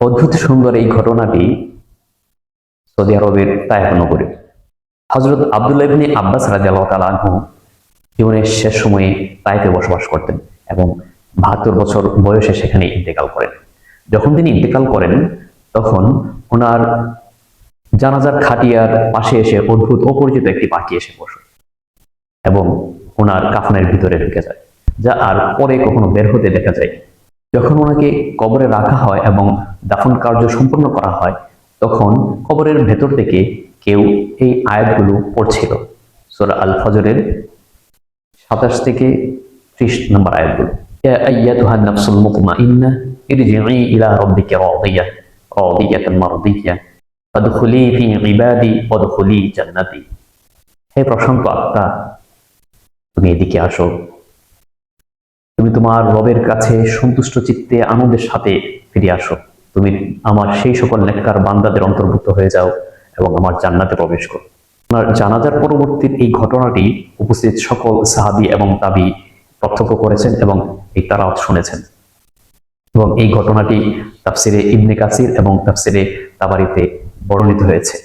অদ্ভুত সুন্দর এই ঘটনাটি সৌদি আরবের তায়েফ নগরে হযরত আব্দুল্লাহ ইবনে আব্বাস রাদিয়াল্লাহু তাআলা আনহু জীবনের শেষ সময়ে তায়েফে বসবাস করতেন এবং ৭২ বছর বয়সে সেখানে ইন্তেকাল করেন। যখন তিনি ইন্তেকাল করেন তখন ওনার জানাজার খাটিয়ার পাশে এসে অদ্ভুত অপরিচিত একটি পাখি এসে বসে এবং ওনার কাফনের ভিতরে ঢুকে যায়, যা আর পরে কখনো বের হতে দেখা যায়। যখন ওনাকে কবরে রাখা হয় এবং দাফন কার্য সম্পন্ন করা হয় তখন কবরের ভেতর থেকে কেউ এই আয়াতগুলো পড়ছিল, সূরা আল ফজরের ২৭ থেকে ৩০ নম্বর আয়াতগুলো। ইয়া আইয়াতুহান নাফসুল মুতমাইন্নাহ ইরজিই ইলা রাব্বিকা রাদিয়াতান মারদিয়াহ ফাদখুলি ফি ইবাদি ওয়াদখুলি জান্নাতি। হে প্রশান্ত আত্মা, তুমি এদিকে আসো, তুমি তোমার রবের কাছে সন্তুষ্ট চিত্তে আনন্দের সাথে ফিরে আসো। তুমি আমার সেই সকল নেককার বান্দাদের অন্তর্ভুক্ত হয়ে যাও এবং আমার জান্নাতে প্রবেশ করো। ওনার জানাজার পরবর্তী এই ঘটনাটি উপস্থিত সকল সাহাবী এবং তাবী প্রত্যক্ষ করেছেন এবং এই তারাওয়াত শুনেছেন এবং এই ঘটনাটি তাফসিরে ইবনে কাসির এবং তাফসিরে তাবারিতে বর্ণিত হয়েছে।